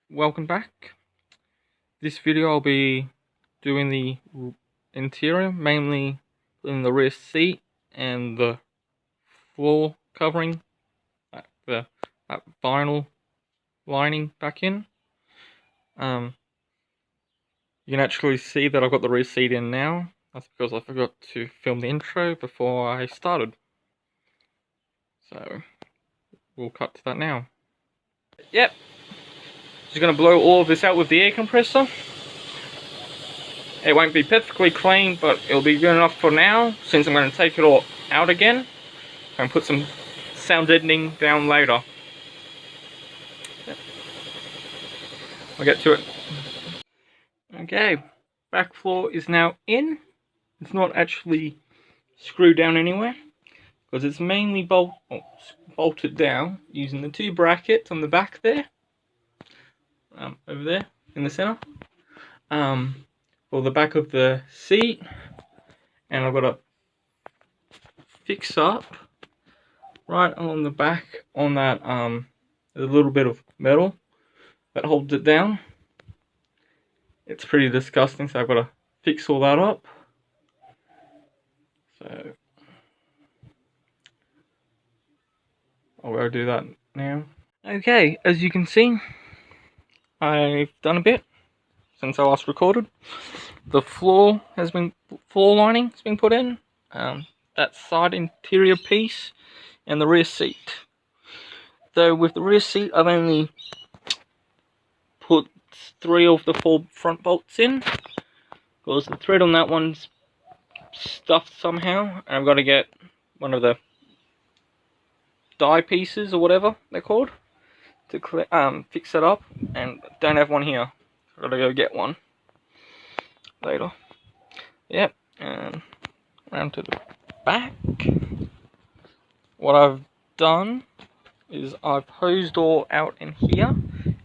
Welcome back. This video I'll be doing the interior, mainly putting the rear seat and the floor covering, that vinyl lining back in. You can actually see that I've got the rear seat in now. That's because I forgot to film the intro before I started. So we'll cut to that now. Yep. Just going to blow all of this out with the air compressor. It won't be perfectly clean, but it'll be good enough for now, since I'm going to take it all out again and put some sound deadening down later. I'll get to it. Okay, back floor is now in. It's not actually screwed down anywhere, because it's mainly bolted down using the two brackets on the back there, over there in the center, for the back of the seat, and I've got to fix up right on the back on that there's a little bit of metal that holds it down. It's pretty disgusting, so I've got to fix all that up. So I'll go do that now. Okay, as you can see, I've done a bit since I last recorded. The floor lining has been put in. That side interior piece and the rear seat. Though with the rear seat, I've only put 3 of the 4 front bolts in, because the thread on that one's stuffed somehow, and I've got to get one of the die pieces or whatever they're called to fix it up, and don't have one here. I've got to go get one later. Yep, and around to the back. What I've done is I've hosed all out in here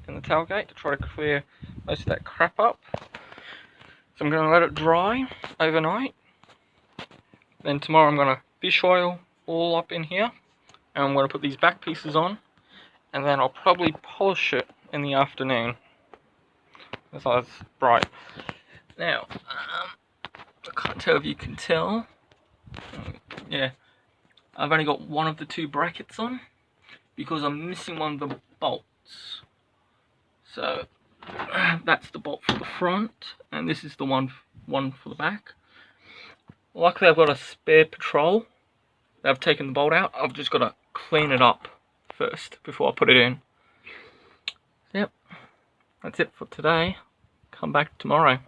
in the tailgate to try to clear most of that crap up. So I'm going to let it dry overnight. Then tomorrow I'm going to fish oil all up in here, and I'm going to put these back pieces on, and then I'll probably polish it in the afternoon. That's how it's bright. Now, I can't tell if you can tell. Yeah, I've only got one of the 2 brackets on because I'm missing one of the bolts. So that's the bolt for the front, and this is the one for the back. Luckily I've got a spare Patrol. I've taken the bolt out. I've just got to clean it up first before I put it in. Yep, that's it for today. Come back tomorrow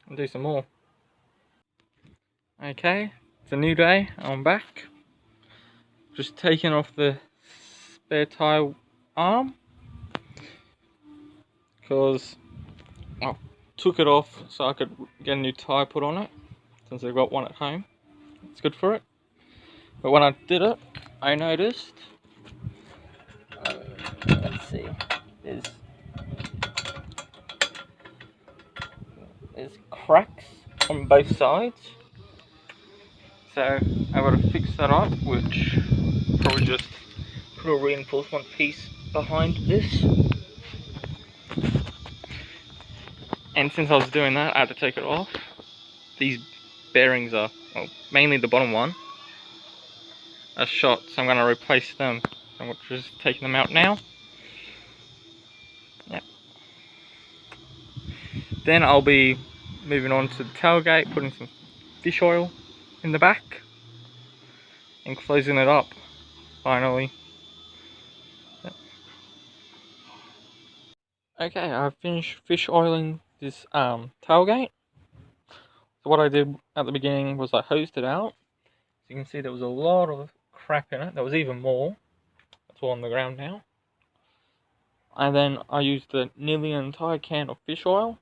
and do some more. Okay, it's a new day. I'm back. Just taking off the spare tire arm, because I took it off so I could get a new tire put on it, since I've got one at home. It's good for it. But when I did it, I noticed, let's see, there's cracks on both sides. So I've got to fix that up, which probably just put a reinforcement piece behind this. And since I was doing that, I had to take it off. These bearings are, well, mainly the bottom one, are shot, so I'm going to replace them. I'm just taking them out now. Yep. Then I'll be moving on to the tailgate, putting some fish oil in the back, and closing it up, finally. Yep. Okay, I've finished fish oiling this tailgate. So what I did at the beginning was I hosed it out. So you can see there was a lot of crap in it. There was even more. It's all on the ground now. And then I used the nearly entire can of fish oil.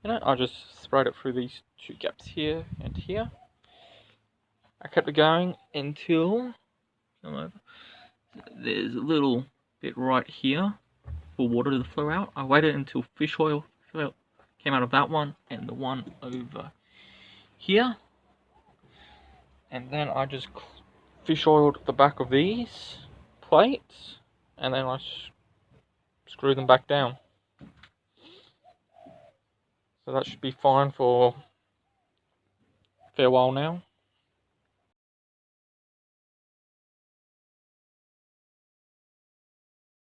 I just sprayed it through these 2 gaps here and here. I kept it going until there's a little bit right here for water to flow out. I waited until fish oil came out of that one and the one over here, and then I just fish oiled the back of these plates, and then I screw them back down. So that should be fine for a fair while now.